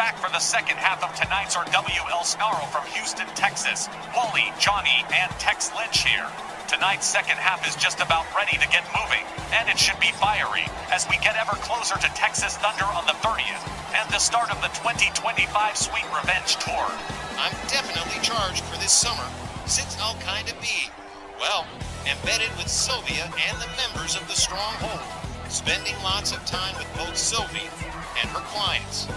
back for the second half of tonight's Rwl Sn Rl from Houston, Texas. Wally, Johnny, and Tex Lynch here. Tonight's second half is just about ready to get moving, and it should be fiery as we get ever closer to Texas Thunder on the 30th and the start of the 2025 Sweet Revenge Tour. I'm definitely charged for this summer, since I'll kinda be, well, embedded with Sylvia and the members of the Stronghold, spending lots of time with both Sylvie and her clients,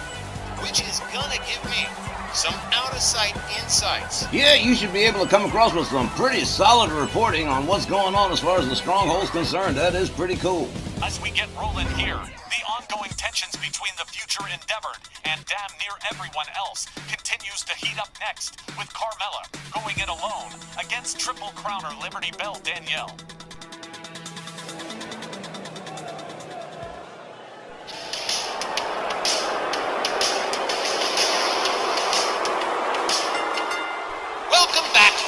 which is gonna give me some out-of-sight insights. Yeah, you should be able to come across with some pretty solid reporting on what's going on as far as the Stronghold's concerned. That is pretty cool. As we get rolling here, the ongoing tensions between the future Endeavored and damn near everyone else continues to heat up next, with Carmella going it alone against Triple Crowner Liberty Bell Danielle.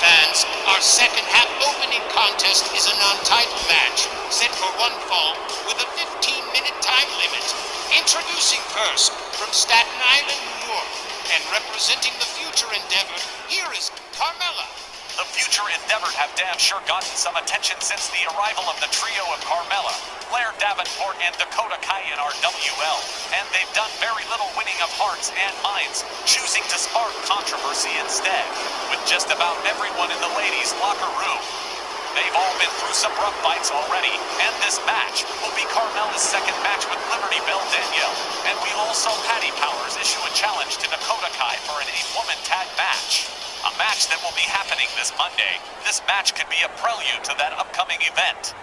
Fans, our second half opening contest is a non-title match set for one fall with a 15-minute time limit. Introducing first from Staten Island, New York, and representing the future Endeavored, here is Carmella. The future Endeavored have damn sure gotten some attention since the arrival of the trio of Carmella, Blair Davenport, and Dakota Kai in RWL, and they've done very little winning of hearts and minds, choosing to spark controversy instead, with just about everyone in the ladies' locker room. They've all been through some rough fights already, and this match will be Carmella's second match with Liberty Bell Danielle, and we all saw Patty Powers issue a challenge to Dakota Kai for an 8-woman tag match. A match that will be happening this Monday. This match could be a prelude to that upcoming event.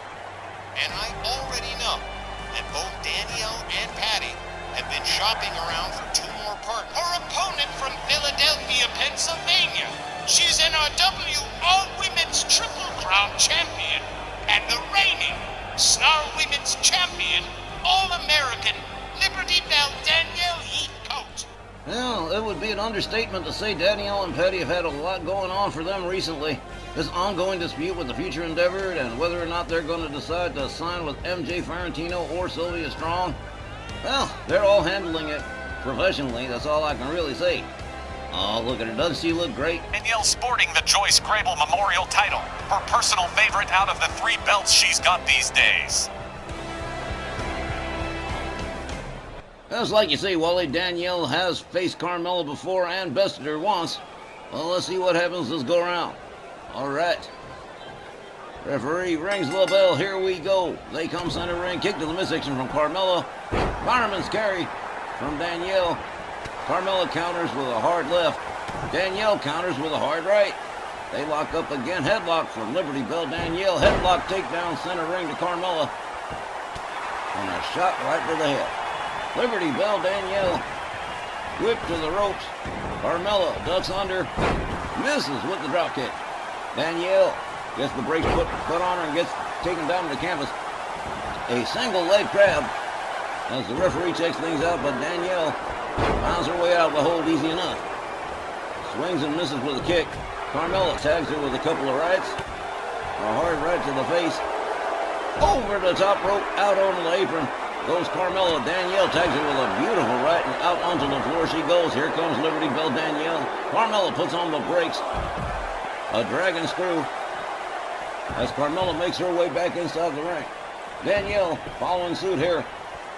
And I already know that both Danielle and Patty have been shopping around for two more partners. Her opponent from Philadelphia, Pennsylvania. She's NRW All-Women's Triple Crown Champion and the reigning Snarl Women's Champion, All-American Liberty Bell Danielle Heathcote. Well, it would be an understatement to say Danielle and Patty have had a lot going on for them recently. This ongoing dispute with the future Endeavored and whether or not they're going to decide to sign with MJ Fiorentino or Sylvia Strong. Well, they're all handling it professionally, that's all I can really say. Oh, look at her, doesn't she look great? Danielle sporting the Joyce Grable Memorial title, her personal favorite out of the 3 belts she's got these days. That's like you say, Wally. Danielle has faced Carmella before and bested her once. Well, let's see what happens this go around. All right. Referee rings the bell. Here we go. They come center ring. Kick to the midsection from Carmella. Fireman's carry from Danielle. Carmella counters with a hard left. Danielle counters with a hard right. They lock up again. Headlock from Liberty Bell Danielle. Headlock takedown center ring to Carmella. And a shot right to the head. Liberty Bell Danielle, whip to the ropes. Carmella ducks under, misses with the drop kick. Danielle gets the brakes put on her and gets taken down to the canvas. A single leg grab as the referee checks things out, but Danielle finds her way out of the hold easy enough. Swings and misses with a kick. Carmella tags her with a couple of rights. A hard right to the face. Over the top rope, out onto the apron. Goes Carmella. Danielle tags her with a beautiful right, and out onto the floor she goes. Here comes Liberty Bell Danielle. Carmella puts on the brakes. A dragon screw as Carmella makes her way back inside the ring. Danielle following suit here.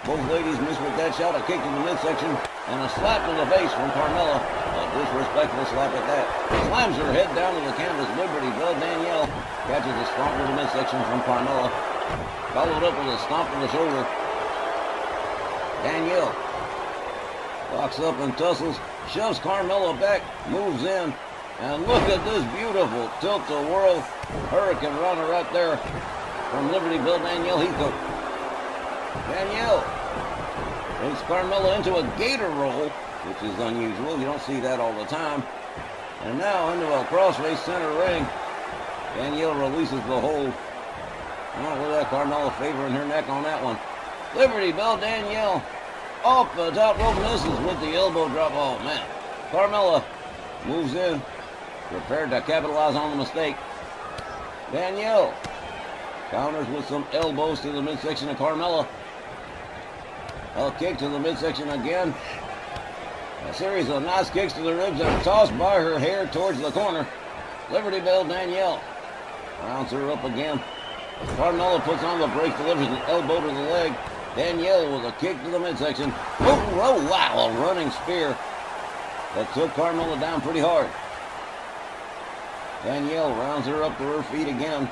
Both ladies miss with that shot. A kick to the midsection and a slap to the face from Carmella. A disrespectful slap at that. Slams her head down to the canvas. Liberty Bell Danielle catches a stomp to the midsection from Carmella. Followed up with a stomp to the shoulder. Danielle locks up and tussles, shoves Carmella back, moves in, and look at this beautiful tilt-a-whirl hurricane runner right there from Liberty Bell Danielle Heathcote. Danielle takes Carmella into a gator roll, which is unusual. You don't see that all the time. And now into a crossface center ring. Danielle releases the hold. Oh, look at that, Carmella favoring her neck on that one. Liberty Bell Danielle off the top rope, misses with the elbow drop. Oh, man. Carmella moves in, prepared to capitalize on the mistake. Danielle counters with some elbows to the midsection of Carmella. A kick to the midsection again. A series of nice kicks to the ribs and tossed by her hair towards the corner. Liberty Bell Danielle rounds her up again. Carmella puts on the brakes, delivers an elbow to the leg. Danielle with a kick to the midsection. Oh, wow, a running spear that took Carmella down pretty hard. Danielle rounds her up to her feet again.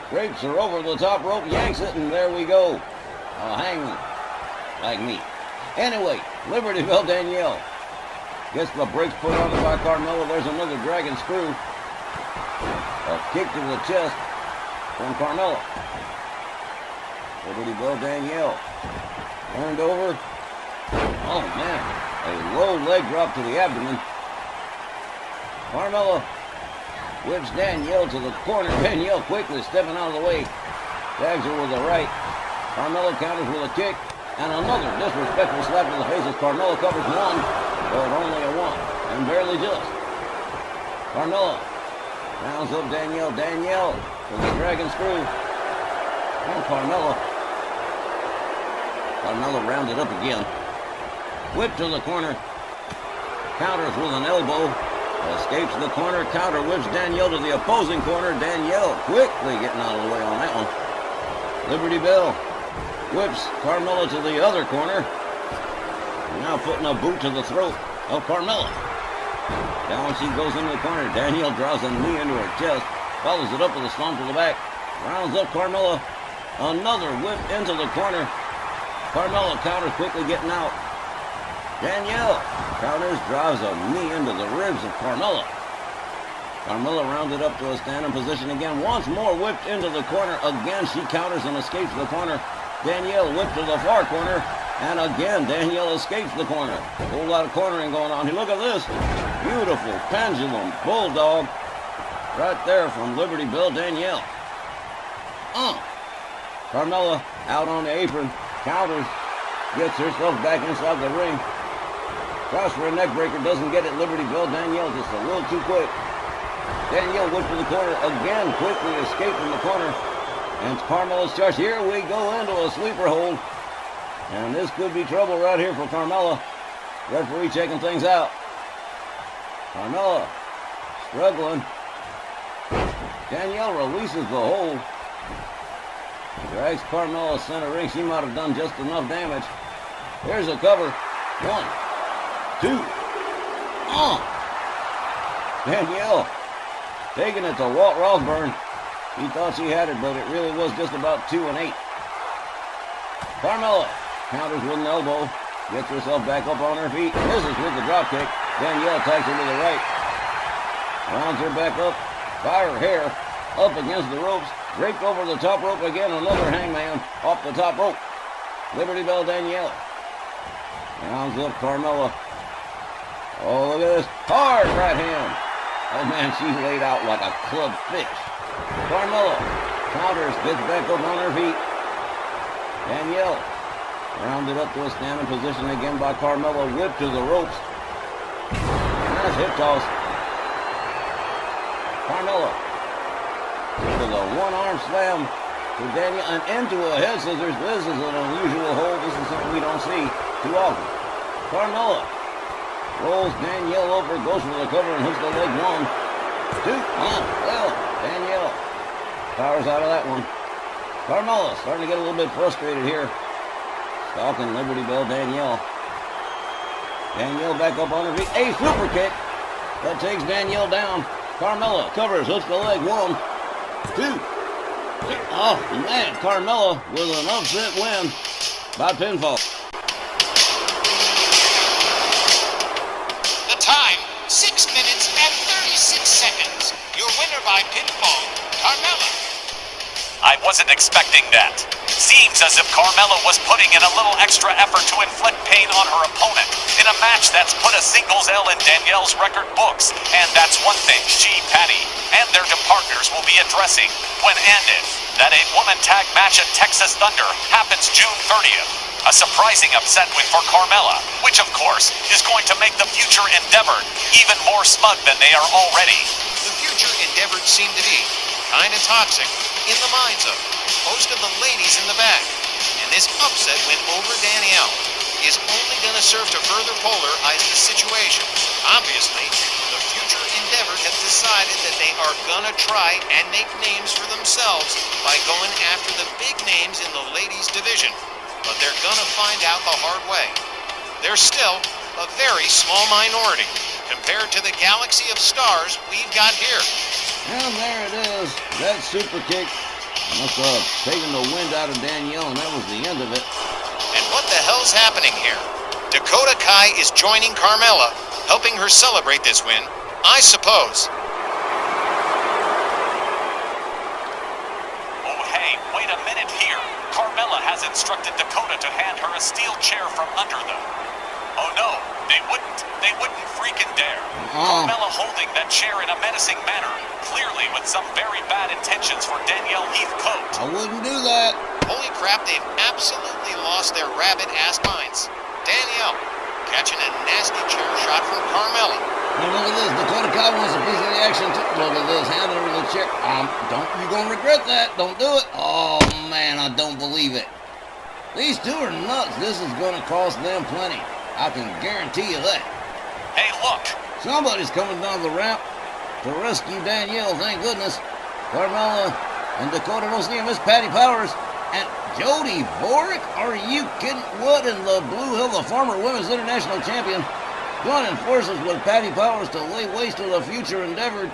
Drapes her over the top rope, yanks it, and there we go. A hangman, like me. Anyway, Liberty Bell Danielle gets the brakes put on her by Carmella. There's another dragon screw. A kick to the chest from Carmella. Liberty Bell Danielle turned over. Oh man, a low leg drop to the abdomen. Carmella whips Danielle to the corner. Danielle quickly stepping out of the way. Tags her with the right. Carmella counters with a kick. And another disrespectful slap to the face as Carmella covers one. But only a one. And barely just. Carmella rounds up Danielle. Danielle with the dragon screw. And Carmella rounded up again. Whip to the corner. Counters with an elbow. Escapes the corner. Counter whips Danielle to the opposing corner. Danielle quickly getting out of the way on that one. Liberty Bell whips Carmella to the other corner. Now putting a boot to the throat of Carmella. Down she goes into the corner. Danielle draws a knee into her chest. Follows it up with a stomp to the back. Rounds up Carmella. Another whip into the corner. Carmella counters, quickly getting out. Danielle counters, drives a knee into the ribs of Carmella. Carmella rounded up to a standing position again. Once more whipped into the corner. Again she counters and escapes the corner. Danielle whipped to the far corner. And again Danielle escapes the corner. A whole lot of cornering going on here. Look at this. Beautiful pendulum bulldog. Right there from Liberty Bell Danielle. Carmella out on the apron. Counters. Gets herself back inside the ring. Tries for a neck breaker. Doesn't get it. Liberty Bell Danielle just a little too quick. Danielle whipped to the corner. Again quickly escaping the corner. And Carmella's charge. Here we go into a sleeper hold. And this could be trouble right here for Carmella. Referee checking things out. Carmella struggling. Danielle releases the hold. Drags Carmella center ring. She might have done just enough damage. Here's a cover. 1, 2. Danielle taking it to Walt Rothburn. He thought she had it, but it really was just about 2 and 8. Carmella counters with an elbow. Gets herself back up on her feet. Misses with the drop kick. Danielle attacks her to the right. Rounds her back up by her hair. Up against the ropes. Draped over the top rope again. Another hangman off the top rope. Liberty Bell Danielle rounds up Carmella. Oh, look at this. Hard right hand. Oh, man, she's laid out like a club fish. Carmella counters, gets back up on her feet. Danielle rounded up to a standing position again by Carmella. Whipped to the ropes. Nice hip toss. Carmella with a one-arm slam to Danielle and into a head scissors. This is an unusual hold. This is something we don't see too often. Carmella rolls Danielle over, goes for the cover and hooks the leg. 1, 2. Well, Danielle powers out of that one. Carmella starting to get a little bit frustrated here. Stalking Liberty Bell Danielle. Danielle back up on her feet. A super kick that takes Danielle down. Carmella covers, hooks the leg. 1, 2. Oh man, Carmella with an upset win by pinfall. The time, 6 minutes and 36 seconds. Your winner by pinfall, Carmella. I wasn't expecting that. Seems as if Carmella was putting in a little extra effort to inflict pain on her opponent in a match that's put a singles L in Danielle's record books. And that's one thing she, Patty, and their partners will be addressing when and if that 8-woman tag match at Texas Thunder happens June 30th. A surprising upset win for Carmella, which of course is going to make the future Endeavored even more smug than they are already. The future Endeavored seem to be kind of toxic in the minds of most of the ladies in the back. And this upset went over Danielle. is only going to serve to further polarize the situation. Obviously, the future Endeavor have decided that they are going to try and make names for themselves by going after the big names in the ladies' division. But they're going to find out the hard way. They're still a very small minority compared to the galaxy of stars we've got here. And there it is. That super kick must have taken the wind out of Danielle, and that was the end of it. And what the hell's happening here? Dakota Kai is joining Carmella, helping her celebrate this win, I suppose. Oh, hey, wait a minute here. Carmella has instructed Dakota to hand her a steel chair from under them. Oh no, they wouldn't. They wouldn't freaking dare. Carmella holding that chair in a menacing manner, clearly with some very bad intentions for Danielle Heathcote. I wouldn't do that. Holy crap, they've absolutely lost their rabbit-ass minds. Danielle, catching a nasty chair shot from Carmella. Now look at this. Dakota Kai wants a piece of the action too. Look at this. Hand over the chair. You're going to regret that. Don't do it. Oh, man, I don't believe it. These two are nuts. This is going to cost them plenty. I can guarantee you that. Hey, look. Somebody's coming down the ramp to rescue Danielle, thank goodness. Carmella and Dakota don't see him. Miss Patty Powers and Jody Vorick. Are you kidding? What in the Blue Hill, the former women's international champion, joining forces with Patty Powers to lay waste to the future Endeavor.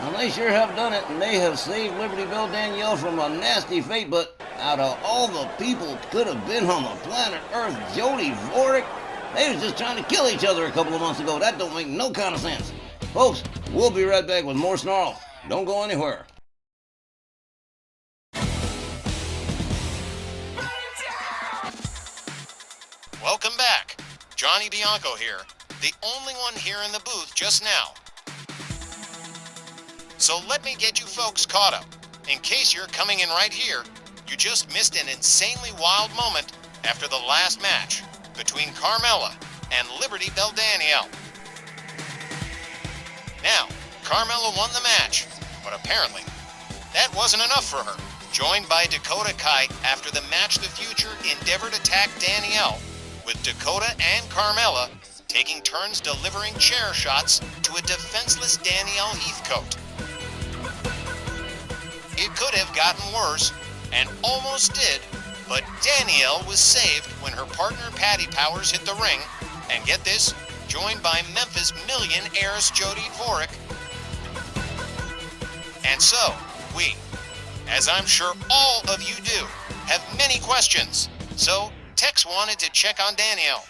And they sure have done it, and they have saved Liberty Bell Danielle from a nasty fate. But out of all the people could have been on the planet Earth, Jody Vorick, they was just trying to kill each other a couple of months ago. That don't make no kind of sense. Folks, we'll be right back with more Snarl. Don't go anywhere. Welcome back. Johnny Bianco here, the only one here in the booth just now. So let me get you folks caught up. In case you're coming in right here, you just missed an insanely wild moment after the last match between Carmella and Liberty Bell Danielle. Now, Carmella won the match, but apparently that wasn't enough for her. Joined by Dakota Kai after the match, the future endeavored to attack Danielle, with Dakota and Carmella taking turns delivering chair shots to a defenseless Danielle Heathcote. It could have gotten worse, and almost did, but Danielle was saved when her partner Patty Powers hit the ring, and get this, joined by Memphis Million heiress Jody Vorick. And so, we, as I'm sure all of you do, have many questions. So, Tex wanted to check on Danielle,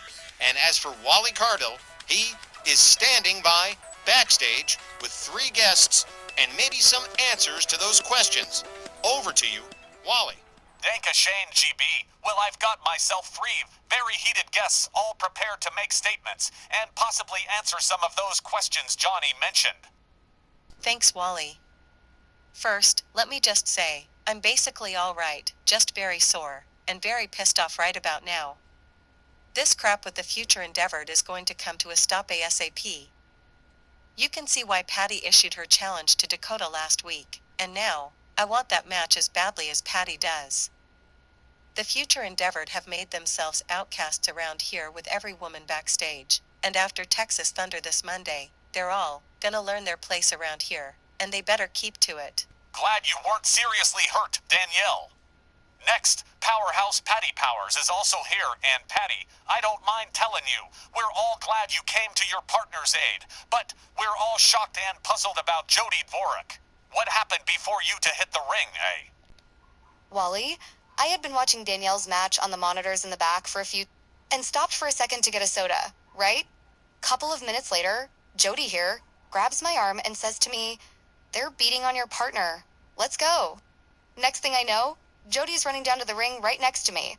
and as for Wally Cardell, he is standing by, backstage, with 3 guests, and maybe some answers to those questions. Over to you, Wally. Danka Shane, GB. Well, I've got myself 3 very heated guests all prepared to make statements and possibly answer some of those questions Johnny mentioned. Thanks, Wally. First, let me just say, I'm basically all right, just very sore, and very pissed off right about now. This crap with the future Endeavored is going to come to a stop ASAP. You can see why Patty issued her challenge to Dakota last week, and now, I want that match as badly as Patty does. The future Endeavored have made themselves outcasts around here with every woman backstage, and after Texas Thunder this Monday, they're all gonna learn their place around here, and they better keep to it. Glad you weren't seriously hurt, Danielle. Next, Powerhouse Patty Powers is also here, and Patty, I don't mind telling you, we're all glad you came to your partner's aid, but we're all shocked and puzzled about Jody Vorick. What happened before you to hit the ring, eh? Wally, I had been watching Danielle's match on the monitors in the back for a few and stopped for a second to get a soda, right? Couple of minutes later, Jody here grabs my arm and says to me, "They're beating on your partner. Let's go." Next thing I know, Jody's running down to the ring right next to me,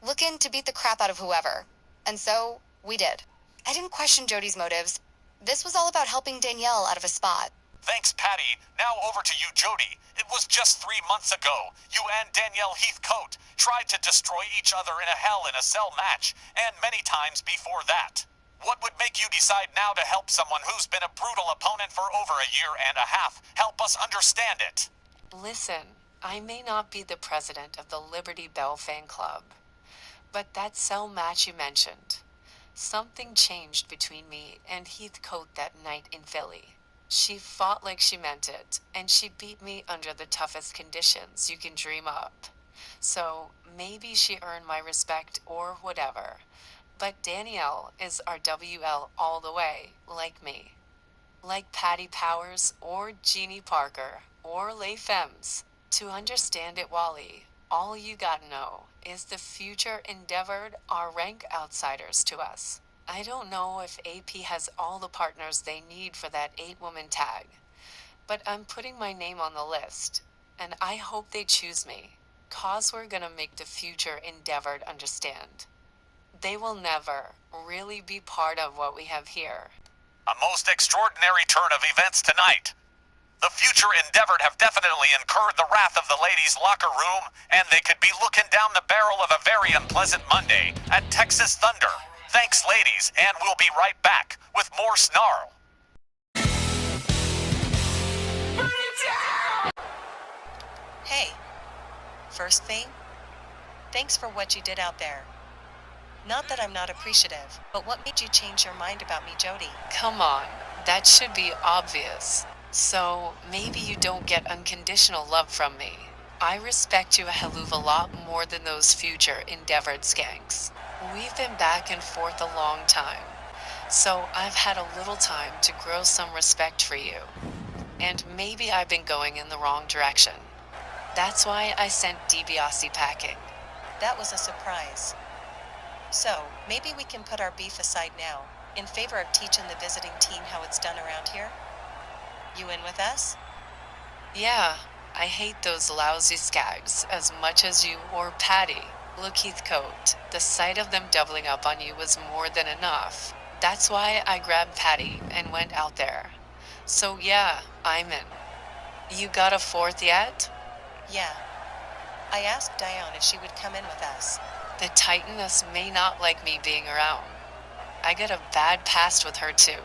looking to beat the crap out of whoever. And so, we did. I didn't question Jody's motives. This was all about helping Danielle out of a spot. Thanks, Patty. Now over to you, Jody. It was just 3 months ago. You and Danielle Heathcote tried to destroy each other in a Hell in a Cell match, and many times before that. What would make you decide now to help someone who's been a brutal opponent for over a year and a half? Help us understand it. Listen, I may not be the president of the Liberty Bell fan club, But that cell match you mentioned, something changed between me and Heathcote that night in Philly. She fought like she meant it, and she beat me under the toughest conditions you can dream up. So maybe she earned my respect or whatever. But Danielle is RWL all the way, like me. Like Patty Powers or Jeannie Parker or Les Femmes. To understand it, Wally, all you gotta know is the future endeavored are rank outsiders to us. I don't know if AP has all the partners they need for that 8-woman tag, but I'm putting my name on the list, and I hope they choose me, 'cause we're gonna make the future endeavored understand. They will never really be part of what we have here. A most extraordinary turn of events tonight. The future endeavored have definitely incurred the wrath of the ladies' locker room, and they could be looking down the barrel of a very unpleasant Monday at Texas Thunder. Thanks, ladies, and we'll be right back with more Snarl. Hey, first thing, thanks for what you did out there. Not that I'm not appreciative, but what made you change your mind about me, Jody? Come on, that should be obvious. So maybe you don't get unconditional love from me. I respect you a hell of a lot more than those future endeavored skanks. We've been back and forth a long time, so I've had a little time to grow some respect for you. And maybe I've been going in the wrong direction. That's why I sent DiBiase packing. That was a surprise. So, maybe we can put our beef aside now, in favor of teaching the visiting team how it's done around here? You in with us? Yeah, I hate those lousy skags as much as you or Patty. Look, Heathcote, the sight of them doubling up on you was more than enough. That's why I grabbed Patty and went out there. So yeah, I'm in. You got a fourth yet? Yeah. I asked Dione if she would come in with us. The Titaness may not like me being around. I got a bad past with her too.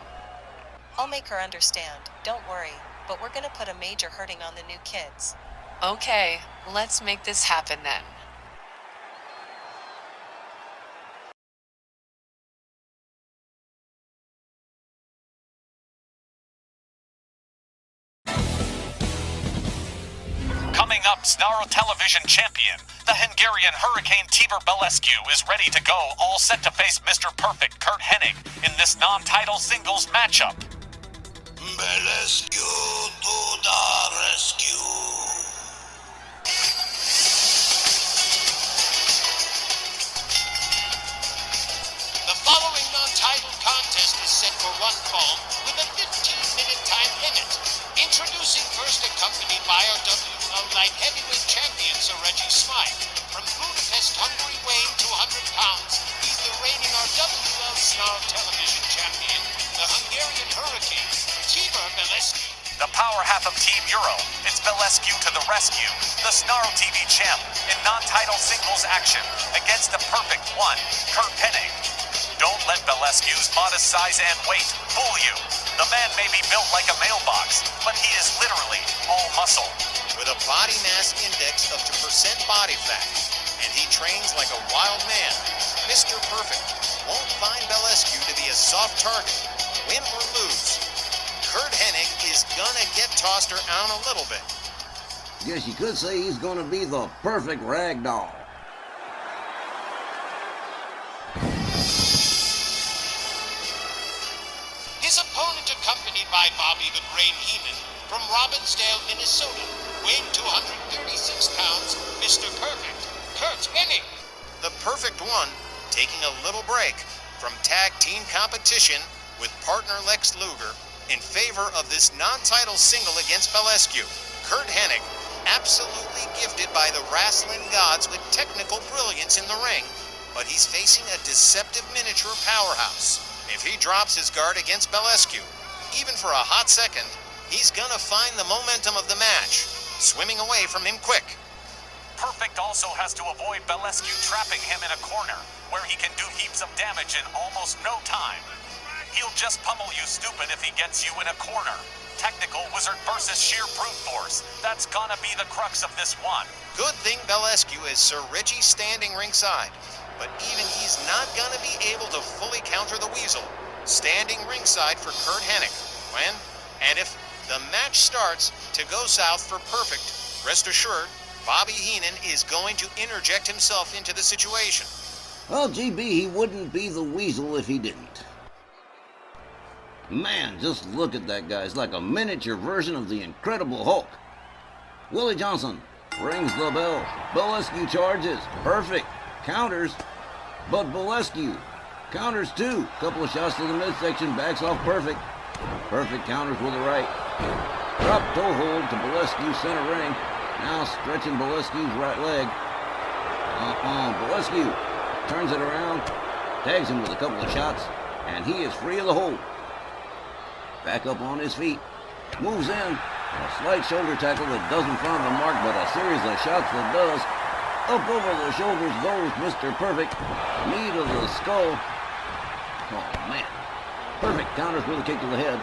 I'll make her understand, don't worry, but we're gonna put a major hurting on the new kids. Okay, let's make this happen then. Coming up, Snarl Television champion, the Hungarian Hurricane Tibor Belescu is ready to go, all set to face Mr. Perfect Kurt Hennig in this non-title singles matchup. Belescu to the rescue. The following non-title contest is set for one fall with a 15-minute time limit. Introducing first, accompanied by our WL Light Heavyweight Champion Sir Reggie Smythe. From Budapest, Hungary, weighing 200 pounds, he's the reigning RWL Sn Rl Television Champion, the Hungarian Hurricane, Tibor Belescu. The power half of Team Euro, it's Belescu to the rescue, the Snarl TV champ, in non-title singles action against the perfect one, Kurt Hennig. Don't let Belescu's modest size and weight fool you. The man may be built like a mailbox, but he is literally all muscle. With a body mass index of 2% body fat, and he trains like a wild man, Mr. Perfect won't find Belescu to be a soft target, win or lose. Kurt Hennig is gonna get tossed around a little bit. Guess you could say he's gonna be the perfect rag doll. His opponent, accompanied by Bobby the Brain Heenan from Robbinsdale, Minnesota, weighing 236 pounds, Mr. Perfect, Kurt Hennig. The perfect one, taking a little break from tag team competition with partner Lex Luger in favor of this non-title single against Belescu. Kurt Hennig, absolutely gifted by the wrestling gods with technical brilliance in the ring, but he's facing a deceptive miniature powerhouse. If he drops his guard against Belescu, even for a hot second, he's gonna find the momentum of the match, swimming away from him quick. Perfect also has to avoid Belescu trapping him in a corner, where he can do heaps of damage in almost no time. He'll just pummel you stupid if he gets you in a corner. Technical wizard versus sheer brute force. That's gonna be the crux of this one. Good thing Belescu is Sir Reggie standing ringside. but even he's not going to be able to fully counter the Weasel, standing ringside for Curt Hennig. When and if the match starts to go south for Perfect, rest assured, Bobby Heenan is going to interject himself into the situation. Well, GB, he wouldn't be the Weasel if he didn't. Man, just look at that guy. It's like a miniature version of the Incredible Hulk. Willie Johnson rings the bell. Bolescu charges. Perfect. Counters. But Bolescu counters too. Couple of shots to the midsection. Backs off Perfect. Perfect counters with the right. Drop toe hold to Bolescu center ring. Now stretching Bolescu's right leg. Bolescu turns it around. Tags him with a couple of shots. And he is free of the hold. Back up on his feet. Moves in. A slight shoulder tackle that doesn't find the mark, but a series of shots that does. Up over the shoulders goes Mr. Perfect. Knee to the skull. Oh, man. Perfect counters with a kick to the head.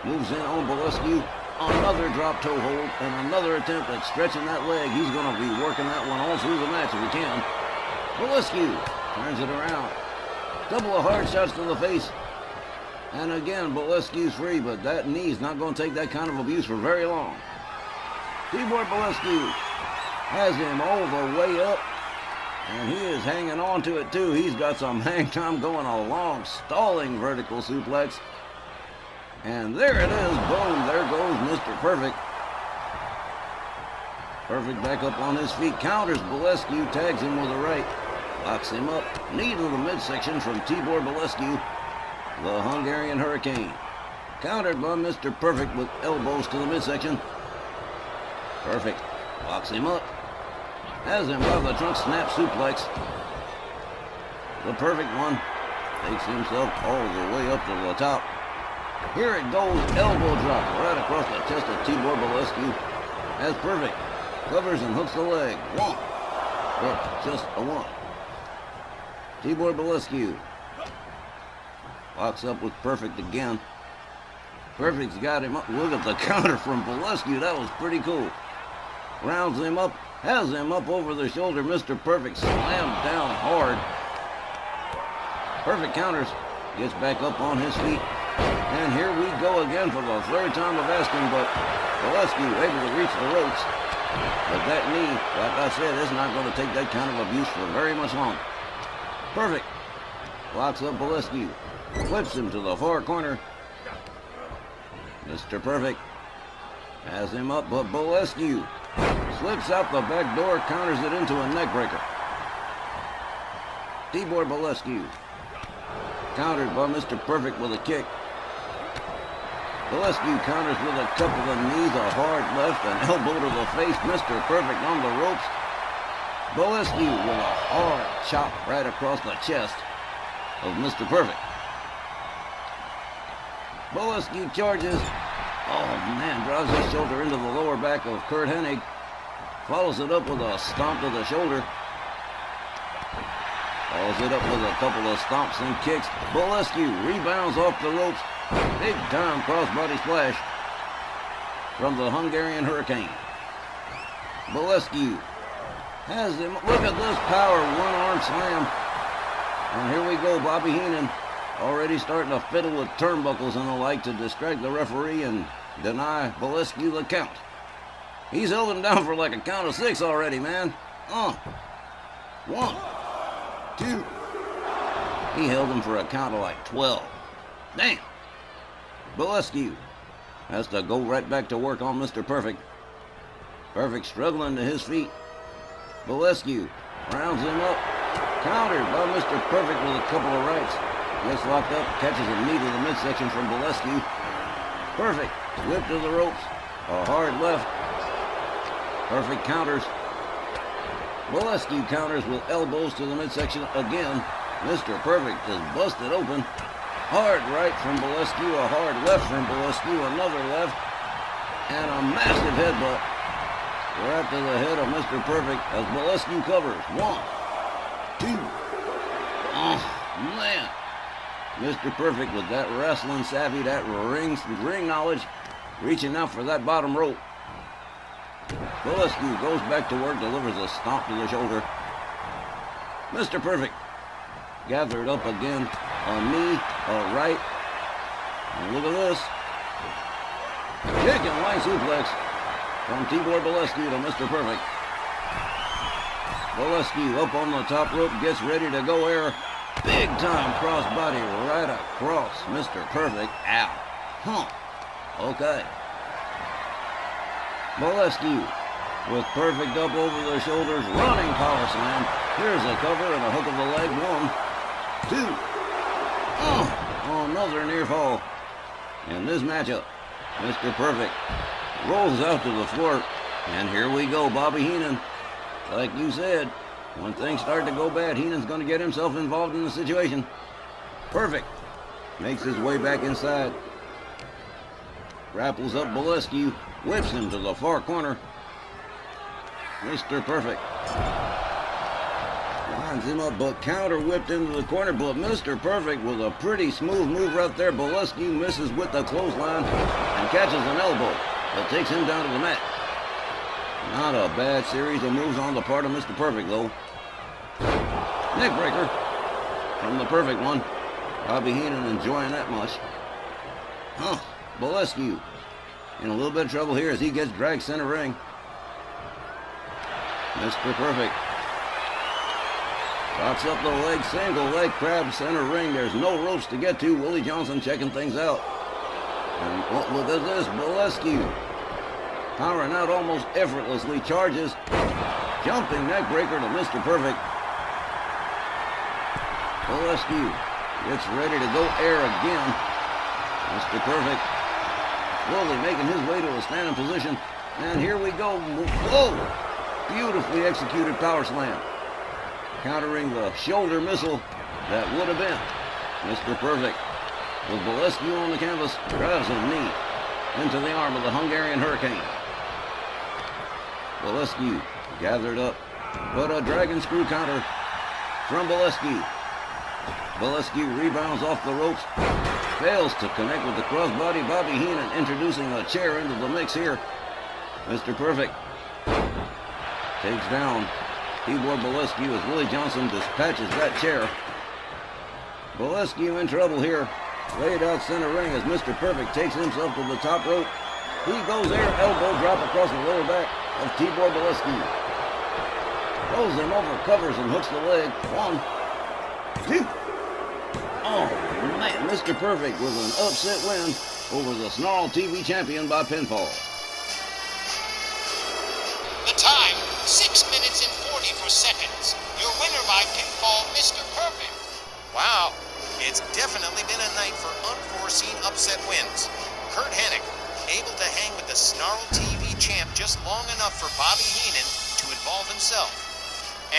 Moves in on Bolescu. Another drop toe hold and another attempt at stretching that leg. He's going to be working that one all through the match if he can. Bolescu turns it around. Couple of hard shots to the face. And again, Bolescu's free, but that knee's not going to take that kind of abuse for very long. Tibor Bolescu has him all the way up, and he is hanging on to it too. He's got some hang time going, a long, stalling vertical suplex. And there it is. Boom, there goes Mr. Perfect. Perfect back up on his feet. Counters Bolescu, tags him with a right. Locks him up. Knee to the midsection from Tibor Bolescu. The Hungarian Hurricane. Countered by Mr. Perfect with elbows to the midsection. Perfect. Locks him up. Has him by the trunk snap suplex. The Perfect one. Takes himself all the way up to the top. Here it goes. Elbow drop right across the chest of Tibor Bolescu. As Perfect covers and hooks the leg. One. But just a one. Tibor Bolescu locks up with Perfect again. Perfect's got him up. Look at the counter from Bolescu. That was pretty cool. Rounds him up. Has him up over the shoulder. Mr. Perfect slammed down hard. Perfect counters. Gets back up on his feet. And here we go again for the third time of asking, but Bolescu able to reach the ropes. But that knee, like I said, is not going to take that kind of abuse for very much longer. Perfect. Locks up Bolescu. Flips him to the far corner. Mr. Perfect has him up, but Bolescu slips out the back door, counters it into a neckbreaker. Tibor Bolescu countered by Mr. Perfect with a kick. Bolescu counters with a couple of knees, a hard left, an elbow to the face. Mr. Perfect on the ropes. Bolescu with a hard chop right across the chest of Mr. Perfect. Bolescu charges. Oh man, drives his shoulder into the lower back of Curt Hennig. Follows it up with a stomp to the shoulder. Follows it up with a couple of stomps and kicks. Bolescu rebounds off the ropes. Big time crossbody splash from the Hungarian Hurricane. Bolescu has him. Look at this power one-arm slam. And here we go, Bobby Heenan already starting to fiddle with turnbuckles and the like to distract the referee and deny Bolescu the count. He's held him down for like a count of 6 already, man. 1, 2. He held him for a count of like 12. Damn. Bolescu has to go right back to work on Mr. Perfect. Perfect struggling to his feet. Bolescu rounds him up. Countered by Mr. Perfect with a couple of rights. Gets locked up, catches a knee to the midsection from Bolescu. Perfect. Whip to the ropes. A hard left. Perfect counters. Bolescu counters with elbows to the midsection again. Mr. Perfect is busted open. Hard right from Bolescu, a hard left from Bolescu, another left, and a massive headbutt right to the head of Mr. Perfect as Bolescu covers. 1, 2. Oh, man. Mr. Perfect with that wrestling savvy, that ring knowledge, reaching out for that bottom rope. Bolescu goes back to work, delivers a stomp to the shoulder. Mr. Perfect gathered up again. A knee, a right. And look at this. Kick and line suplex from Tibor Bolescu to Mr. Perfect. Bolescu up on the top rope, gets ready to go air. Big time crossbody right across Mr. Perfect. Ow. Okay. Bolescu with Perfect up over the shoulders, running power slam. Here's a cover and a hook of the leg. 1, 2. Another near fall. In this matchup, Mr. Perfect rolls out to the floor. And here we go, Bobby Heenan. Like you said, when things start to go bad, Heenan's going to get himself involved in the situation. Perfect makes his way back inside. Grapples up Bolescu, whips him to the far corner. Mr. Perfect lines him up, but counter whipped into the corner. But Mr. Perfect with a pretty smooth move right there. Bolescu misses with the clothesline and catches an elbow that takes him down to the mat. Not a bad series of moves on the part of Mr. Perfect, though. Neckbreaker from the Perfect one. Bobby Heenan enjoying that much. Bolescu in a little bit of trouble here as he gets dragged center ring. Mr. Perfect rocks up the leg, single leg crab center ring. There's no ropes to get to. Willie Johnson checking things out. And look at this, Bolescu powering out almost effortlessly, charges, jumping neckbreaker to Mr. Perfect. Bolescu gets ready to go air again. Mr. Perfect slowly making his way to a standing position. And here we go. Whoa! Beautifully executed power slam. Countering the shoulder missile that would have been Mr. Perfect. With Bolescu on the canvas, drives a knee into the arm of the Hungarian Hurricane. Bolescu gathered up, but a dragon screw counter from Bolescu. Bolescu rebounds off the ropes, fails to connect with the crossbody. Bobby Heenan introducing a chair into the mix here. Mr. Perfect takes down Tibor Bolescu as Willie Johnson dispatches that chair. Bolescu in trouble here. Laid out center ring as Mr. Perfect takes himself to the top rope. He goes there, elbow drop across the lower back of Tibor Bolescu. Throws him over, covers and hooks the leg. 1, 2. Oh man, Mr. Perfect with an upset win over the Snarl TV champion by pinfall. The time, 6 minutes and 44 seconds. Your winner by pinfall, Mr. Perfect. Wow, it's definitely been a night for unforeseen upset wins. Kurt Hennig able to hang with the Snarl TV champ just long enough for Bobby Heenan to involve himself,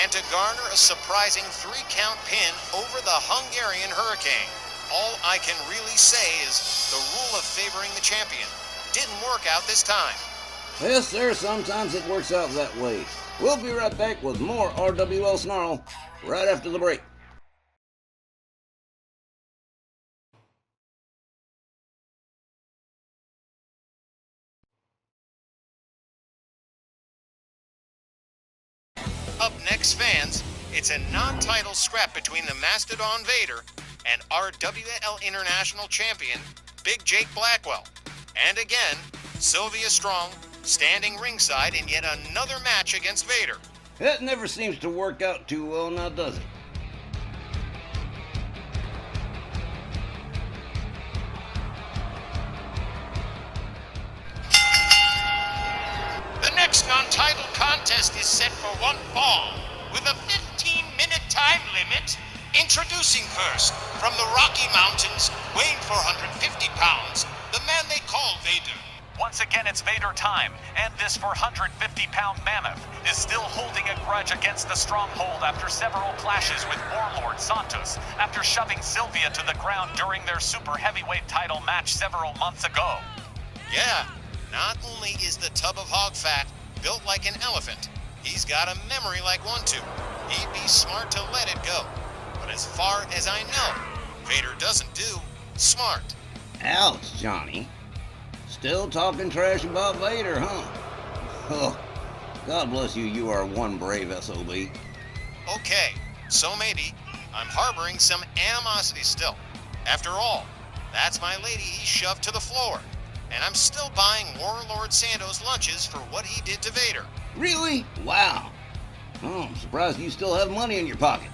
and to garner a surprising 3-count pin over the Hungarian Hurricane. All I can really say is the rule of favoring the champion didn't work out this time. Yes, sir, sometimes it works out that way. We'll be right back with more RWL Snarl right after the break. Up next, fans, it's a non-title scrap between the Mastodon Vader and RWL International Champion, Big Jake Blackwell. And again, Sylvia Strong standing ringside in yet another match against Vader. That never seems to work out too well now, does it? The next non-title contest is set for one fall, with a 15-minute time limit. Introducing first, from the Rocky Mountains, weighing 450 pounds, the man they call Vader. Once again, it's Vader time, and this 450-pound mammoth is still holding a grudge against the Stronghold after several clashes with Warlord Santos after shoving Sylvia to the ground during their super heavyweight title match several months ago. Yeah, not only is the tub of hog fat built like an elephant, he's got a memory like one too. He'd be smart to let it go. But as far as I know, Vader doesn't do smart. Ouch, Johnny. Still talking trash about Vader, huh? Oh, God bless you, you are one brave SOB. Okay, So maybe I'm harboring some animosity still. After all, that's my lady he shoved to the floor. And I'm still buying Warlord Sando's lunches for what he did to Vader. Really? Wow. Oh, I'm surprised you still have money in your pocket.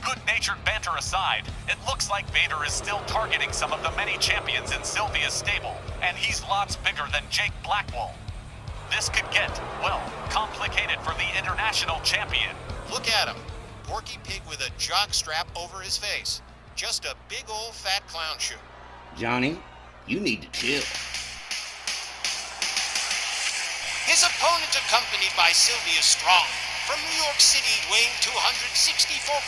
Good-natured banter aside, it looks like Vader is still targeting some of the many champions in Sylvia's stable, and he's lots bigger than Jake Blackwell. This could get, well, complicated for the international champion. Look at him. Porky Pig with a jock strap over his face. Just a big old fat clown shoe. Johnny, you need to chill. His opponent accompanied by Sylvia Strong. From New York City, weighing 264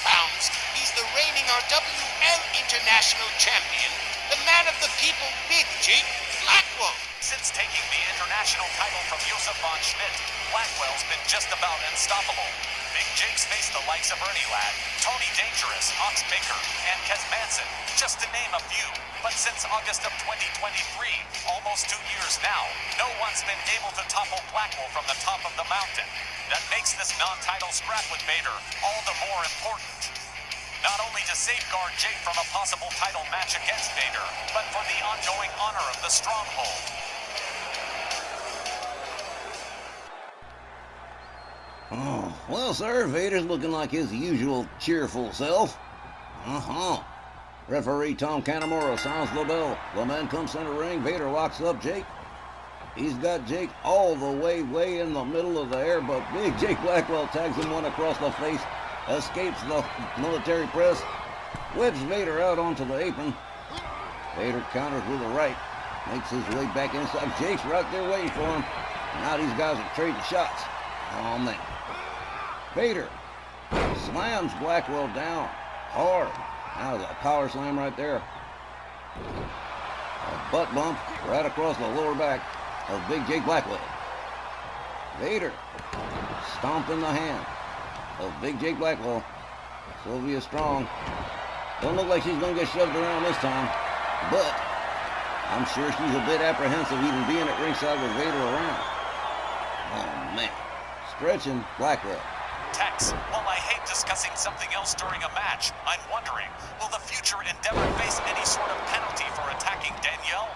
pounds, he's the reigning RWL International Champion, the man of the people, Big Jake Blackwell. Since taking the international title from Josef von Schmidt, Blackwell's been just about unstoppable. Big Jake's faced the likes of Ernie Ladd, Tony Dangerous, Ox Baker, and Kez Manson, just to name a few. But since August of 2023, almost 2 years now, no one's been able to topple Blackwell from the top of the mountain. That makes this non-title scrap with Vader all the more important. Not only to safeguard Jake from a possible title match against Vader, but for the ongoing honor of the Stronghold. Oh, well, sir, Vader's looking like his usual cheerful self. Referee Tom Canamora sounds the bell. The man comes center ring. Vader locks up Jake. He's got Jake all the way in the middle of the air, but Big Jake Blackwell tags him one across the face, escapes the military press, whips Vader out onto the apron. Vader counters with a right, makes his way back inside. Jake's right there waiting for him. Now these guys are trading shots. Oh, man. Vader slams Blackwell down hard. Now the power slam right there. A butt bump right across the lower back of Big Jake Blackwell. Vader stomping the hand of Big Jake Blackwell. Sylvia Strong. Don't look like she's going to get shoved around this time, but I'm sure she's a bit apprehensive even being at ringside with Vader around. Oh, man. Stretching Blackwell. Tex, while I hate discussing something else during a match, I'm wondering, will the future Endeavor face any sort of penalty for attacking Danielle?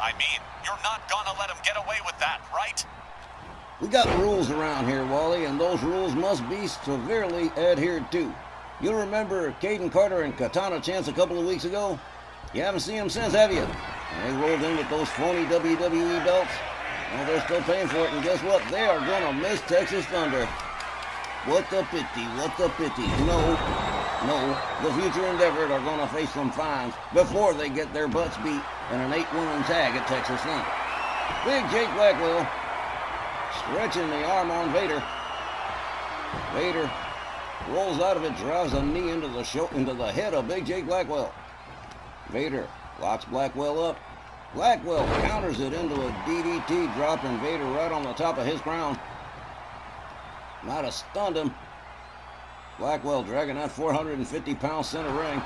I mean, you're not gonna let him get away with that, right? We got rules around here, Wally, and those rules must be severely adhered to. You'll remember Caden Carter and Katana Chance a couple of weeks ago? You haven't seen them since, have you? They rolled in with those phony WWE belts. Well, they're still paying for it, and guess what? They are gonna miss Texas Thunder. What the pity, what the pity. No, the future Endeavor are gonna face some fines before they get their butts beat in an 8-woman tag at Texas Thunder. Big Jake Blackwell stretching the arm on Vader. Vader rolls out of it, drives a knee into the head of Big Jake Blackwell. Vader locks Blackwell up. Blackwell counters it into a DDT, dropping Vader right on the top of his crown. Might have stunned him. Blackwell dragging that 450-pound center ring.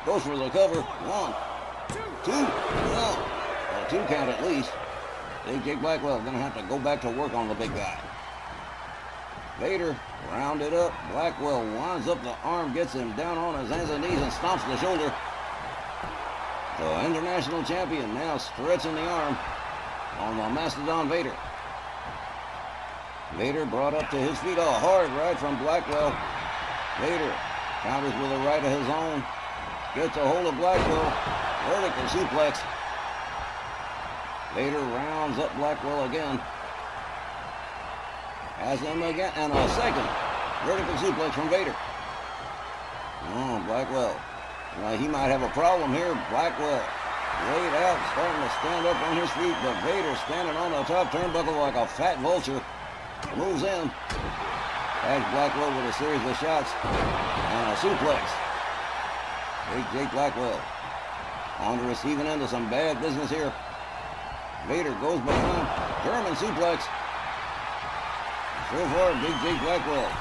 Goes for the cover. 1, 2, no. A 2 count at least. Big Jake Blackwell going to have to go back to work on the big guy. Vader rounded up. Blackwell winds up the arm, gets him down on his hands and knees and stomps the shoulder. The international champion now stretching the arm on the Mastodon Vader. Vader brought up to his feet, a hard right from Blackwell. Vader counters with a right of his own. Gets a hold of Blackwell. Vertical suplex. Vader rounds up Blackwell again. Has him again, and a second vertical suplex from Vader. Oh, Blackwell. Well, he might have a problem here. Blackwell laid out, starting to stand up on his feet, but Vader standing on the top turnbuckle like a fat vulture. Moves in. Tags Blackwell with a series of shots. And a suplex. Big Jake Blackwell on the receiving end of some bad business here. Vader goes behind. German suplex. So far, Big Jake Blackwell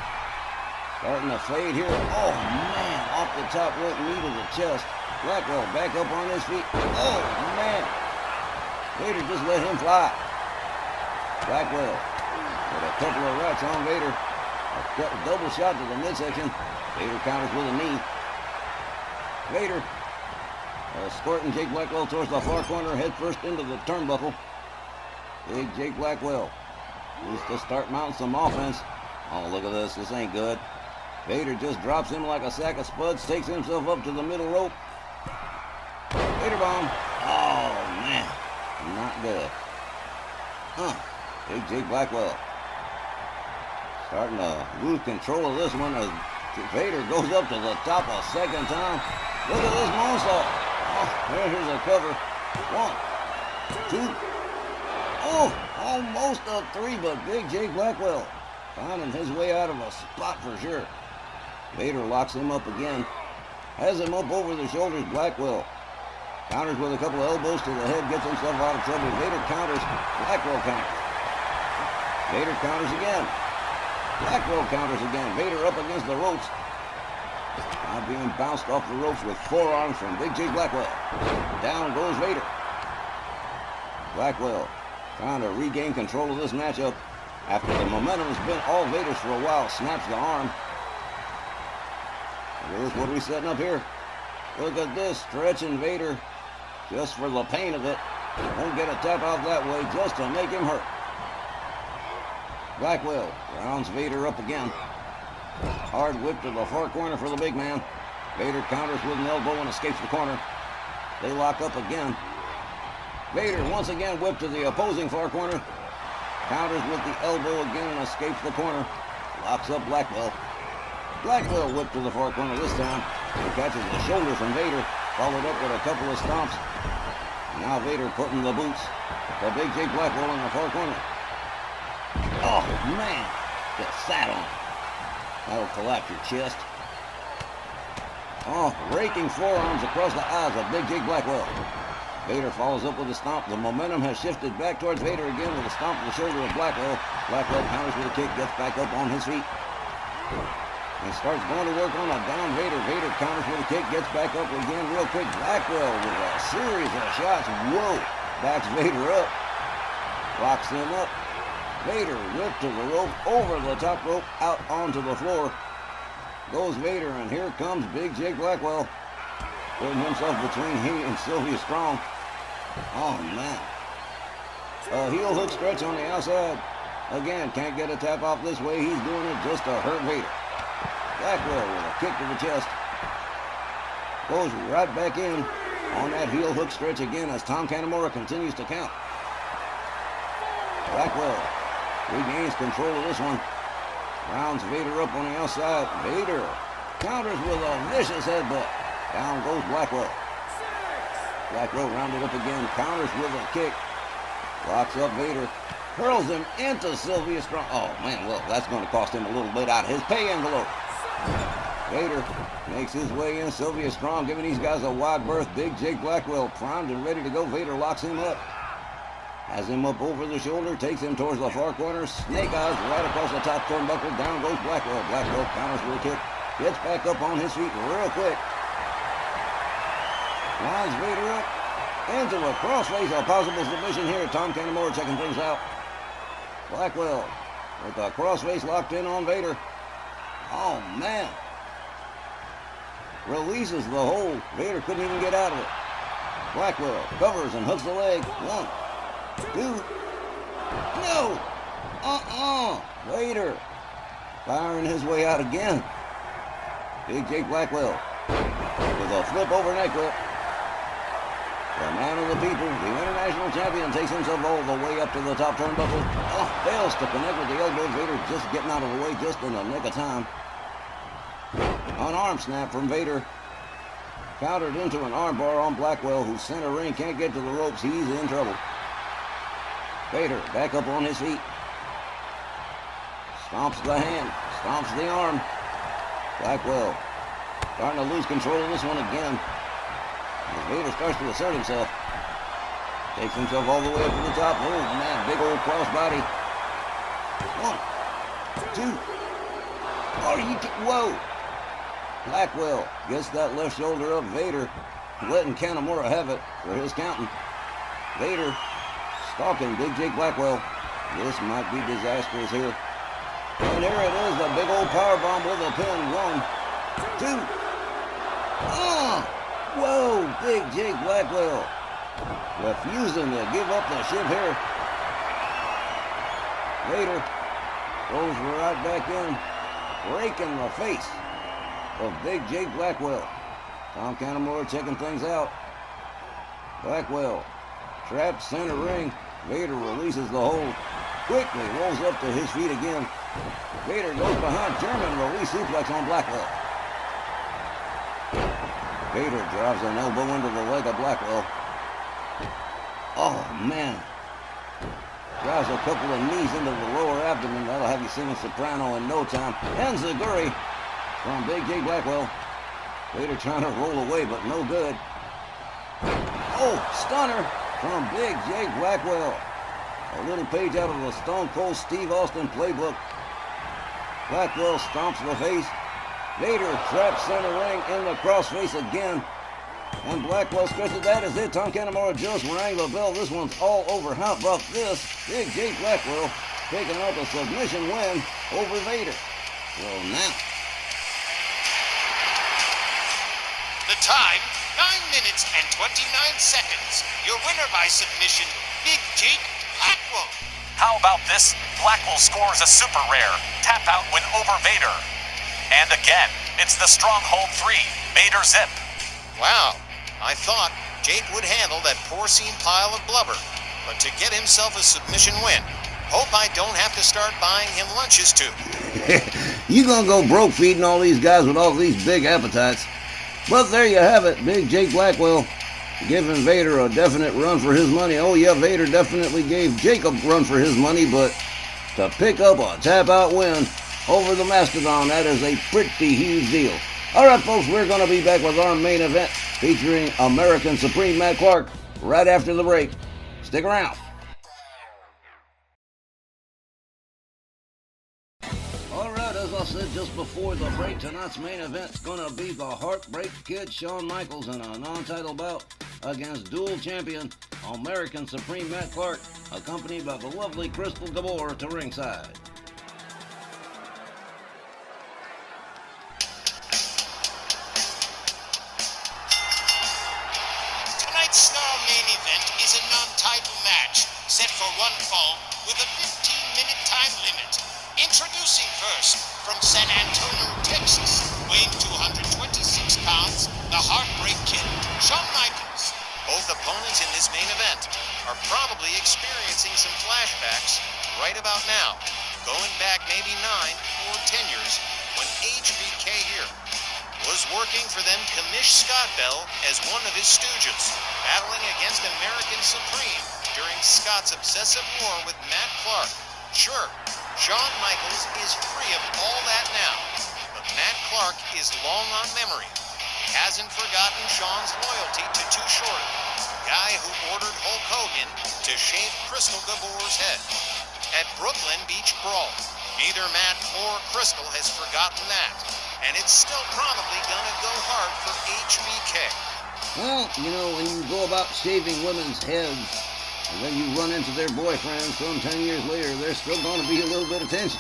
starting to fade here. Oh, man. Off the top rope, knee to the chest. Blackwell back up on his feet. Oh, man. Vader just let him fly. Blackwell with a couple of rights on Vader. A double shot to the midsection. Vader counters with a knee. Vader escorting Jake Blackwell towards the far corner, head first into the turnbuckle. Big Jake Blackwell needs to start mounting some offense. Oh, look at this. This ain't good. Vader just drops him like a sack of spuds, takes himself up to the middle rope. Vader bomb. Oh, man. Not good. Big Jake Blackwell starting to lose control of this one as Vader goes up to the top a second time. Look at this moonsault. Oh, here's a cover. 1, 2. Oh, almost a 3, but Big Jake Blackwell finding his way out of a spot for sure. Vader locks him up again. Has him up over the shoulders. Blackwell counters with a couple of elbows to the head, gets himself out of trouble. Vader counters. Blackwell counters. Vader counters again. Blackwell counters again. Vader up against the ropes. Now being bounced off the ropes with forearms from Big Jake Blackwell. Down goes Vader. Blackwell trying to regain control of this matchup after the momentum has been all Vader's for a while. Snaps the arm. What are we setting up here? Look at this. Stretching Vader just for the pain of it. Won't get a tap out that way just to make him hurt. Blackwell rounds Vader up again. Hard whip to the far corner for the big man. Vader counters with an elbow and escapes the corner. They lock up again. Vader once again whipped to the opposing far corner. Counters with the elbow again and escapes the corner. Locks up Blackwell. Blackwell whipped to the far corner this time. He catches the shoulder from Vader. Followed up with a couple of stomps. Now Vader putting the boots to Big Jake Blackwell in the far corner. Oh, man. Just sat on. That'll collapse your chest. Oh, raking forearms across the eyes of Big Jake Blackwell. Vader follows up with a stomp. The momentum has shifted back towards Vader again with a stomp to the shoulder of Blackwell. Blackwell counters with a kick, gets back up on his feet. And starts going to work on a down Vader. Vader counters with a kick, gets back up again real quick. Blackwell with a series of shots. Whoa! Backs Vader up. Locks him up. Vader whipped to the rope, over the top rope, out onto the floor. Goes Vader, and here comes Big Jake Blackwell. Putting himself between he and Sylvia Strong. Oh, man. A heel hook stretch on the outside. Again, can't get a tap off this way. He's doing it just to hurt Vader. Blackwell with a kick to the chest. Goes right back in on that heel hook stretch again as Tom Kanamura continues to count. Blackwell regains control of this one. Rounds Vader up on the outside. Vader counters with a vicious headbutt. Down goes Blackwell. Blackwell rounded up again. Counters with a kick. Locks up Vader. Hurls him into Sylvia Strong. Oh, man, well, that's going to cost him a little bit out of his pay envelope. Vader makes his way in. Sylvia Strong giving these guys a wide berth. Big Jake Blackwell primed and ready to go. Vader locks him up. Has him up over the shoulder. Takes him towards the far corner. Snake eyes right across the top turnbuckle. Down goes Blackwell. Blackwell counters with a kick. Gets back up on his feet real quick. Lines Vader up into a crossface. A possible submission here. Tom Kanamura checking things out. Blackwell with a crossface locked in on Vader. Oh, man. Releases the hold. Vader couldn't even get out of it. Blackwell covers and hooks the leg. 1, 2. No. Vader firing his way out again. Big Jake Blackwell with a flip over neck whip. The man of the people, the international champion, takes himself all the way up to the top turnbuckle. Oh, fails to connect with the elbow. Vader just getting out of the way just in the nick of time. An arm snap from Vader. Countered into an armbar on Blackwell, who's center ring, can't get to the ropes. He's in trouble. Vader back up on his feet. Stomps the hand. Stomps the arm. Blackwell starting to lose control of this one again. As Vader starts to assert himself. Takes himself all the way up to the top. Oh, man, big old crossbody. 1, 2. Whoa. Blackwell gets that left shoulder up. Vader letting Kanamura have it for his counting. Vader stalking Big Jake Blackwell. This might be disastrous here. And here it is, the big old power bomb with a pin. 1, 2. Whoa, Big Jake Blackwell refusing to give up the ship here. Vader goes right back in, breaking the face of Big Jake Blackwell. Tom Canamore checking things out. Blackwell trapped center ring. Vader releases the hold. Quickly rolls up to his feet again. Vader goes behind German release suplex on Blackwell. Vader drives an elbow into the leg of Blackwell. Oh man. Drives a couple of knees into the lower abdomen. That'll have you singing soprano in no time. And Zaguri from Big Jake Blackwell. Vader trying to roll away, but no good. Oh, stunner from Big Jake Blackwell. A little page out of the Stone Cold Steve Austin playbook. Blackwell stomps the face. Vader traps center ring in the crossface again. And Blackwell stretches. That is it. Tom Canamore just rang the bell. This one's all over. How about this? Big Jake Blackwell picking up a submission win over Vader. Well, now. The time, 9 minutes and 29 seconds. Your winner by submission, Big Jake Blackwell. How about this? Blackwell scores a super rare tap out win over Vader. And again, it's the Stronghold 3, Vader Zip. Wow, I thought Jake would handle that porcine pile of blubber, but to get himself a submission win, hope I don't have to start buying him lunches too. You gonna go broke feeding all these guys with all these big appetites. But there you have it, Big Jake Blackwell giving Vader a definite run for his money. Oh yeah, Vader definitely gave Jake a run for his money, but to pick up a tap-out win over the Mastodon, that is a pretty huge deal. All right, folks, we're going to be back with our main event featuring American Supreme Matt Clark right after the break. Stick around. All right, as I said just before the break, tonight's main event's going to be the Heartbreak Kid Shawn Michaels in a non-title bout against dual champion American Supreme Matt Clark, accompanied by the lovely Crystal Gabor to ringside. Snarl main event is a non-title match set for one fall with a 15-minute time limit. Introducing first from San Antonio, Texas, weighing 226 pounds, the Heartbreak Kid, Shawn Michaels. Both opponents in this main event are probably experiencing some flashbacks right about now, going back maybe 9 or 10 years when HBK here was working for them Kamish Scott Bell as one of his stooges, battling against American Supreme during Scott's obsessive war with Matt Clark. Sure, Shawn Michaels is free of all that now, but Matt Clark is long on memory. He hasn't forgotten Shawn's loyalty to Too Short, the guy who ordered Hulk Hogan to shave Crystal Gabor's head. At Brooklyn Beach Brawl, neither Matt or Crystal has forgotten that. And it's still probably gonna go hard for HBK. Well, you know, when you go about shaving women's heads, and then you run into their boyfriends some 10 years later, there's still gonna be a little bit of tension.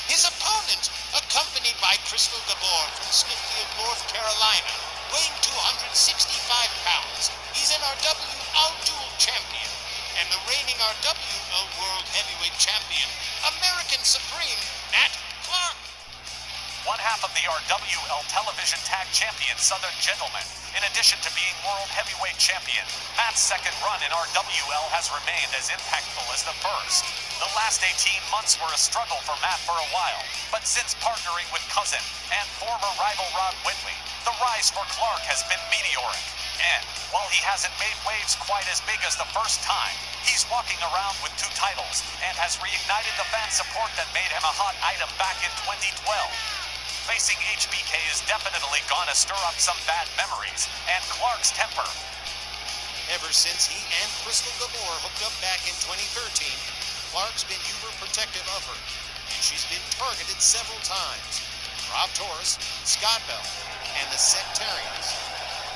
His opponent, accompanied by Crystal Gabor from Smithfield, North Carolina, weighing 265 pounds, he's an RWL dual champion and the reigning RWL World Heavyweight Champion, American Supreme Matt Clark. One half of the RWL Television Tag Champion Southern Gentleman. In addition to being World Heavyweight Champion, Matt's second run in RWL has remained as impactful as the first. The last 18 months were a struggle for Matt for a while, but since partnering with cousin and former rival Rod Whitley, the rise for Clark has been meteoric. And while he hasn't made waves quite as big as the first time, he's walking around with 2 titles and has reignited the fan support that made him a hot item back in 2012. Facing HBK is definitely gonna stir up some bad memories and Clark's temper. Ever since he and Crystal Gabor hooked up back in 2013, Clark's been uber protective of her, and she's been targeted several times. Rob Torres, Scott Bell, and the Sectarians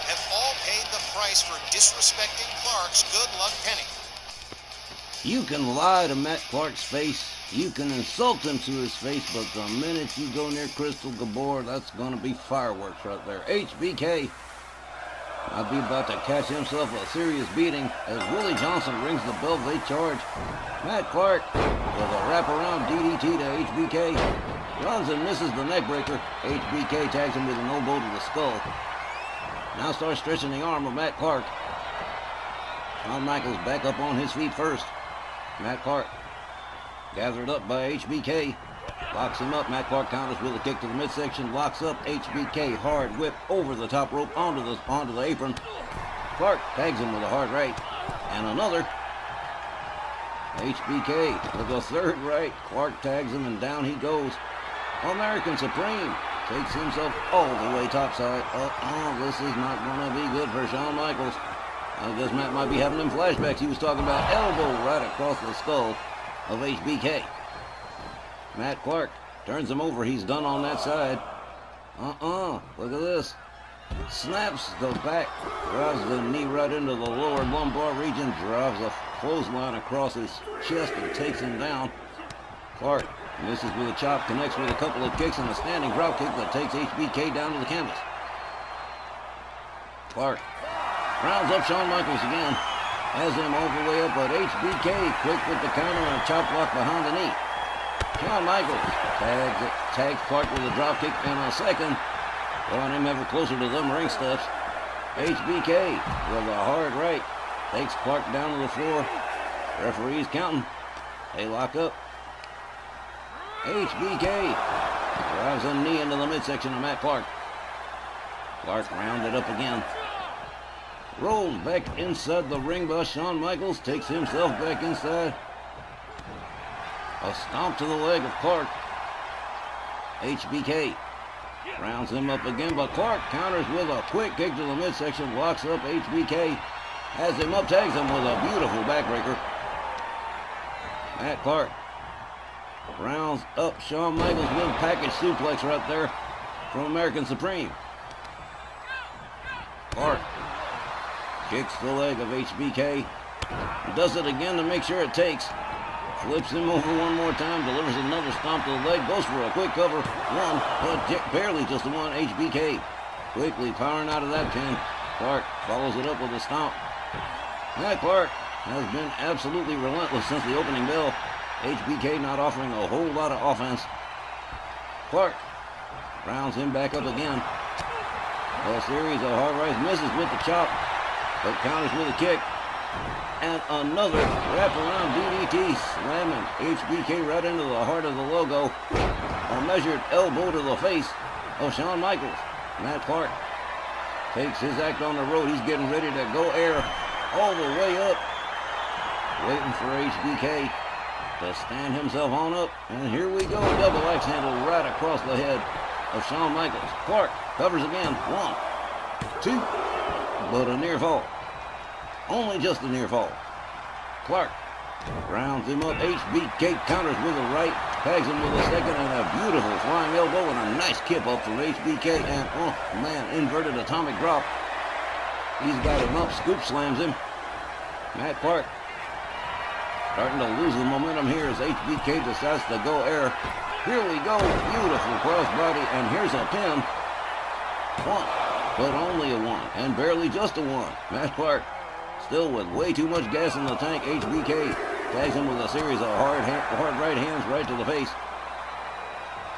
have all paid the price for disrespecting Clark's good luck penny. You can lie to Matt Clark's face, you can insult him to his face, but the minute you go near Crystal Gabor, that's going to be fireworks right there. HBK might be about to catch himself a serious beating as Willie Johnson rings the bell. They charge. Matt Clark with a wraparound DDT to HBK. Runs and misses the neckbreaker. HBK tags him with an elbow to the skull. Now starts stretching the arm of Matt Clark. Shawn Michaels back up on his feet first. Matt Clark gathered up by HBK. Locks him up. Matt Clark counters with a kick to the midsection. Locks up HBK. Hard whip over the top rope onto the apron. Clark tags him with a hard right. And another. HBK with a third right. Clark tags him and down he goes. American Supreme takes himself all the way topside. This is not going to be good for Shawn Michaels. I guess Matt might be having them flashbacks. He was talking about elbow right across the skull of HBK. Matt Clark turns him over. He's done on that side. Look at this. Snaps the back. Drives the knee right into the lower lumbar region. Drives a clothesline across his chest and takes him down. Clark misses with a chop. Connects with a couple of kicks and a standing drop kick that takes HBK down to the canvas. Clark rounds up Shawn Michaels again. Has him all the way up, but HBK quick with the counter and a chop block behind the knee. Shawn Michaels tags Clark with a drop kick in a second, drawing him ever closer to them ring steps. HBK with a hard right takes Clark down to the floor. Referees counting. They lock up. HBK drives a knee into the midsection of Matt Clark. Clark rounded up again. Rolls back inside the ring by Shawn Michaels. Takes himself back inside. A stomp to the leg of Clark. HBK rounds him up again, but Clark counters with a quick kick to the midsection. Locks up HBK. Has him up, tags him with a beautiful backbreaker. Matt Clark rounds up Shawn Michaels with a package suplex right there from American Supreme. Clark kicks the leg of HBK. Does it again to make sure it takes. Flips him over one more time. Delivers another stomp to the leg. Goes for a quick cover. One, but barely just one. HBK quickly powering out of that pin. Clark follows it up with a stomp. Matt Clark has been absolutely relentless since the opening bell. HBK not offering a whole lot of offense. Clark rounds him back up again. A series of hard rights. Misses with the chop, but counters with a kick. And another wraparound DDT, slamming HBK right into the heart of the logo. A measured elbow to the face of Shawn Michaels. Matt Clark takes his act on the road. He's getting ready to go air all the way up. Waiting for HBK to stand himself on up. And here we go. Double axe handle right across the head of Shawn Michaels. Clark covers again. 1, 2, but a near fall. Only just a near fall. Clark rounds him up. HBK counters with a right. Tags him with a second and a beautiful flying elbow and a nice kip up from HBK. And, oh man, inverted atomic drop. He's got him up. Scoop slams him. Matt Clark starting to lose the momentum here as HBK decides to go air. Here we go. Beautiful crossbody. And here's a pin. 1, but only a 1. And barely just a 1. Matt Clark still with way too much gas in the tank. HBK tags him with a series of hard right hands right to the face.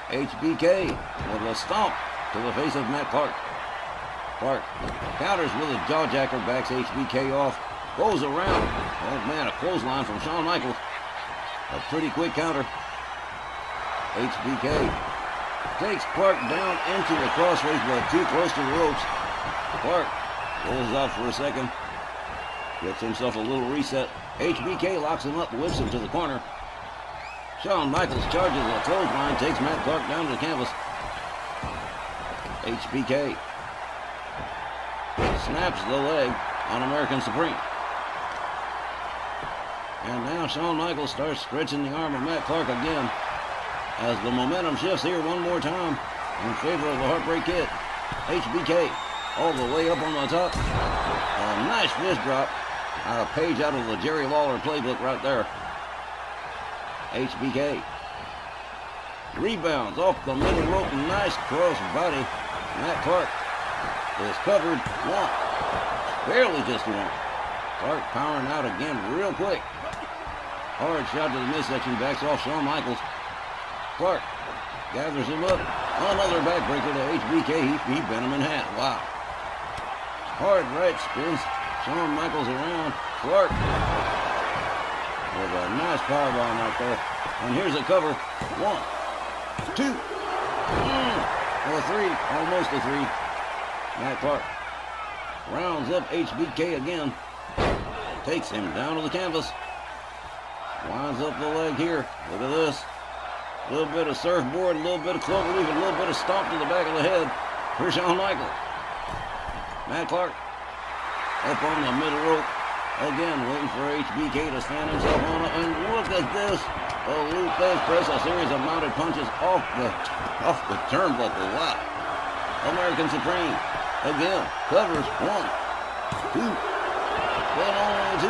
HBK with a stomp to the face of Matt Clark. Clark counters with a jawjacker, backs HBK off, goes around. Oh man, a clothesline from Shawn Michaels. A pretty quick counter. HBK takes Clark down into the crossface, but too close to the ropes. Clark pulls off for a second. Gets himself a little reset. HBK locks him up, whips him to the corner. Shawn Michaels charges a clothesline, takes Matt Clark down to the canvas. HBK snaps the leg on American Supreme. And now Shawn Michaels starts stretching the arm of Matt Clark again as the momentum shifts here one more time in favor of the Heartbreak Kid. HBK all the way up on the top. A nice fist drop. A page out of the Jerry Lawler playbook right there. HBK. Rebounds off the middle rope. Nice cross body. Matt Clark is covered. One. Barely just one. Clark powering out again real quick. Hard shot to the midsection. Backs off Shawn Michaels. Clark gathers him up. Another backbreaker to HBK. He bent him in half. Wow. Hard right spins. Shawn Michaels around. Clark with a nice powerbomb right there. And here's a cover. 1, 2. A 3. Almost a 3. Matt Clark rounds up HBK again. Takes him down to the canvas. Winds up the leg here. Look at this. A little bit of surfboard, a little bit of cloverleaf, a little bit of stomp to the back of the head for Shawn Michaels. Matt Clark up on the middle rope. Again, waiting for HBK to stand himself on it. And look at this. A Lopez press, a series of mounted punches off the turnbuckle. Wow. American Supreme. Again, covers 1, 2. But only 2.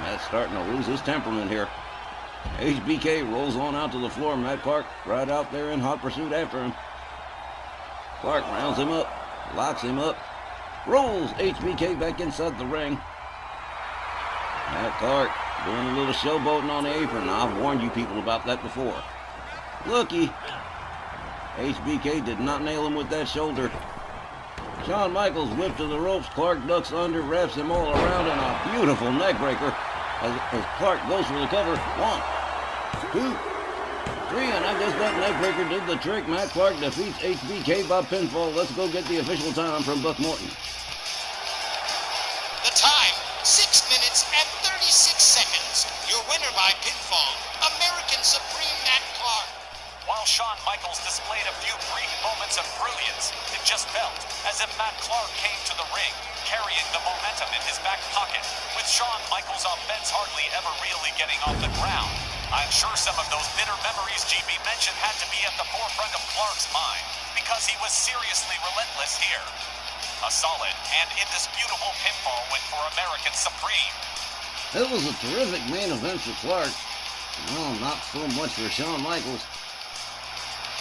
Matt's starting to lose his temperament here. HBK rolls on out to the floor. Matt Clark right out there in hot pursuit after him. Clark rounds him up, locks him up, rolls HBK back inside the ring. Matt Clark doing a little showboating on the apron. I've warned you people about that before. Looky. HBK did not nail him with that shoulder. Shawn Michaels whipped to the ropes. Clark ducks under, wraps him all around in a beautiful neck breaker as Clark goes for the cover. 1, 2, 3, and I guess that neck breaker did the trick. Matt Clark defeats HBK by pinfall. Let's go get the official time from Buck Morton. The time, 6 minutes and 36 seconds. Your winner by pinfall, American Supreme Matt Clark. While Shawn Michaels displayed a few brief moments of brilliance, it just felt as if Matt Clark came to the ring, carrying the momentum in his back pocket, with Shawn Michaels' offense hardly ever really getting off the ground. I'm sure some of those bitter memories GB mentioned had to be at the forefront of Clark's mind, because he was seriously relentless here. A solid and indisputable pinfall win for American Supreme. It was a terrific main event for Clark. No, not so much for Shawn Michaels.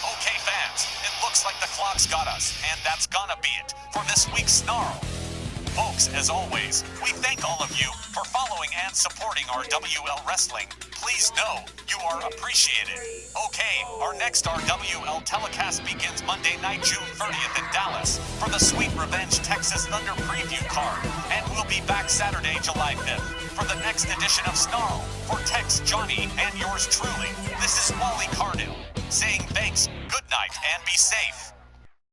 Okay, fans, it looks like the clock's got us, and that's gonna be it for this week's Snarl. Folks, as always, we thank all of you for following and supporting our WL Wrestling. Please know you are appreciated. Okay, our next RWL telecast begins Monday night, June 30th in Dallas for the Sweet Revenge Texas Thunder preview card, and we'll be back Saturday, July 5th for the next edition of Snarl. For Tex, Johnny, and yours truly, this is Wally Cardell saying thanks, good night, and be safe.